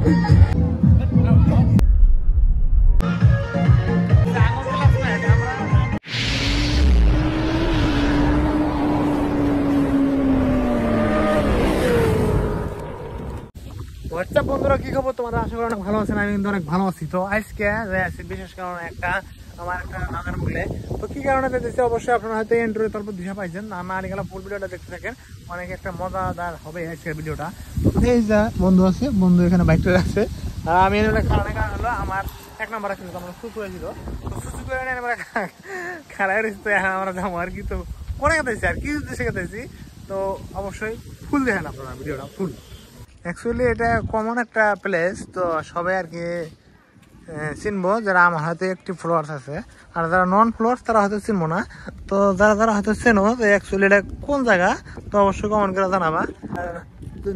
WhatsApp বন্ধুরা, কি খবর তোমাদের? আশা করি অনেক ভালো আছেন। আমি কিন্তু অনেক ভালো আছি। তো আজকে আছি বিশেষ কারণে আমার একটা নাগার বলে। তো কি কারণে দেখতেছি অবশ্যই আপনারা হয়তো এন্ট্রি তারপর দিশা পাইছেন। না গেলে ফুল ভিডিওটা দেখতে থাকেন, অনেক একটা মজাদার হবে আজকের ভিডিওটা। এই যে বন্ধু আছে, বন্ধু এখানে বাইক চলে আসছে। আমি খাওয়ানোর কারণ হলো আমার 1 নাম্বার আসছিল, আমার সুসু হয়েছিল। তো সুসু করে আমরা খারাপ রয়েছে, আমরা যাবো আর কি। তো অনেক গেতেছি আর কি উদ্দেশ্যে গেতেছি। তো অবশ্যই ফুল দেখেন আপনারা ভিডিওটা ফুল। অ্যাকচুয়ালি এটা কমন একটা প্লেস, তো সবাই আর কি চিনবো যারা আমার হয়তো একটি ফ্লোয়ার্স আছে, আর যারা নন ফ্লোয়ার্স তারা হয়তো চিনবো না। তো যারা হয়তো চেনো যে অ্যাকচুয়ালি এটা কোন জায়গা, তো অবশ্যই কমেন্ট করে জানাবা।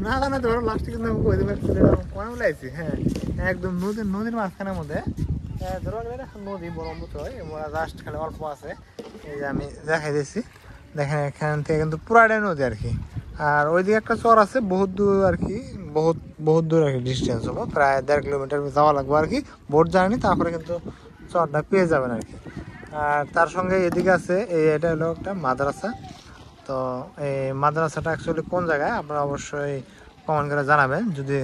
না জানাতে পারো লাস্টে কিন্তু আমি কই দেবো অনেক লাইছি। হ্যাঁ, একদম নদীর মাঝখানের মধ্যে ধরো নদী ব্রহ্মপুত্র, ওরা জাস্ট খালি অল্প আছে। এই যে আমি দেখাই দিয়েছি, দেখেন এখান থেকে কিন্তু পুরাটাই নদী আর কি। আর ওইদিকে একটা চর আছে বহুত দূর আর কি, বহুত দূর আর কি ডিস্টেন্স হবে, প্রায় 1.5 কিলোমিটার যাওয়া লাগবে আর কি বোট জার্নি, তারপরে কিন্তু চরটা পেয়ে যাবেন আর কি। আর তার সঙ্গে এদিকে আছে এটা হলো একটা মাদ্রাসা। তো এই মাদ্রাসাটা অ্যাকচুয়ালি কোন জায়গায় আপনারা অবশ্যই কমেন্ট করে জানাবেন যদি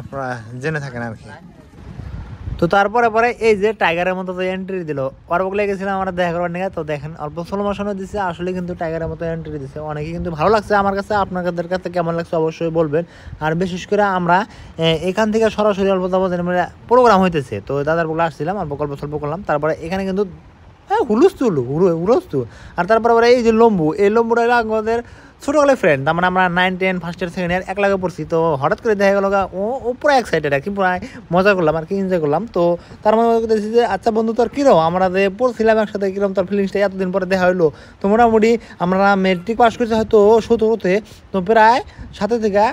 আপনারা জেনে থাকেন আর কি। তো তারপরে এই যে টাইগারের মতো তো এন্ট্রি দিল, ওর বলে গেছিলাম আমরা দেখা করবার নিয়ে। তো দেখেন অল্প স্লো মোশনে দিচ্ছে, আসলে কিন্তু টাইগারের মতো এন্ট্রি দিচ্ছে, অনেকে কিন্তু ভালো লাগছে আমার কাছে। আপনাদের কাছে কেমন লাগছে অবশ্যই বলবেন। আর বিশেষ করে আমরা এখান থেকে সরাসরি অল্প প্রোগ্রাম হইতেছে, তো দাদার বলে আসছিলাম, অল্প গল্প স্বল্প করলাম। তারপরে এখানে কিন্তু হুলস্থুল। আর তারপরে এই যে লম্বু, এই লম্বুটা আমাদের ছোটবেলায় ফ্রেন্ড, তার মানে আমরা 9, 10 ফার্স্ট ইয়ার সেকেন্ড ইয়ার এক লাগে পড়ছি। তো হঠাৎ করে দেখা গেল ও পুরো এক্সাইটেড আর কি, পুরো মজা করলাম আর কি, এনজয় করলাম। তো তার মধ্যে দেখছি যে আচ্ছা বন্ধু তোর কিরম, আমরা যে পড়ছিলাম একসাথে, কিরম তোর ফিলিংসটা এতদিন পরে দেখা হইলো। তো মোটামুটি আমরা মেট্রিক পাস করছি হয়তো 17-তে, তো প্রায় 7 থেকে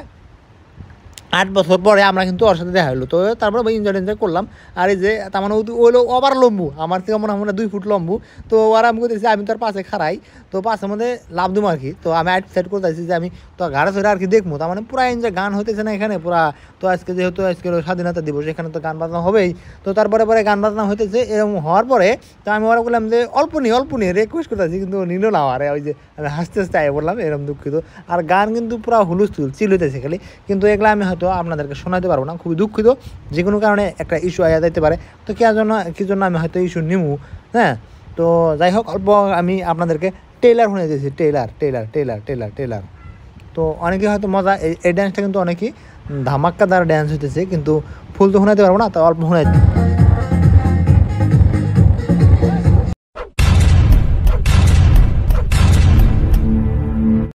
8 বছর পরে আমরা কিন্তু ওর সাথে দেখা হলো। তো তারপরে এনজয় করলাম। আর এই যে তার মানে ওইলো আবার লম্বু, আমার থেকে মনে হয় 2 ফুট লম্বু। তো আর আমি করতেছি, আমি তোর পাশে খাড়াই, তো পাশের মধ্যে লাভ দিব আর কি। তো আমি সাইড করতে চাইছি যে আমি তো ঘাড়ে ধরে আর কি দেখবো, তার মানে পুরা এনজয় গান হইতেছে না এখানে পুরা। তো আজকে যেহেতু আজকে স্বাধীনতা দিবস, এখানে তো গান বাজনা হবেই। তো তারপরে গান বাজনা হইতেছে, এরকম হওয়ার পরে তো আমি ওরা বললাম যে অল্প নিয়ে রিকোয়েস্ট করতেছি, কিন্তু নিল না। আরে ওই যে আমি হাসতে আগে বললাম এরকম দুঃখিত। আর গান কিন্তু পুরা হুলস্থুল চিল হইতেছে খালি, কিন্তু এগুলো আমি হয়তো আপনাদেরকে শোনাতে পারবো না, খুবই দুঃখিত। যে কোনো কারণে একটা ইস্যু আয়া যেতে পারে, তো কি জন্য আমি হয়তো ইস্যু নিমু। হ্যাঁ, তো যাই হোক, অল্প আমি আপনাদেরকে টেইলার শুনে দিয়েছি, টেইলার। তো অনেকে হয়তো মজা, এই ড্যান্সটা কিন্তু অনেকেই ধামাক্কাদার ড্যান্স হইতেছে, কিন্তু ফুল তো শোনাতে পারবো না, তো অল্প শোনাই।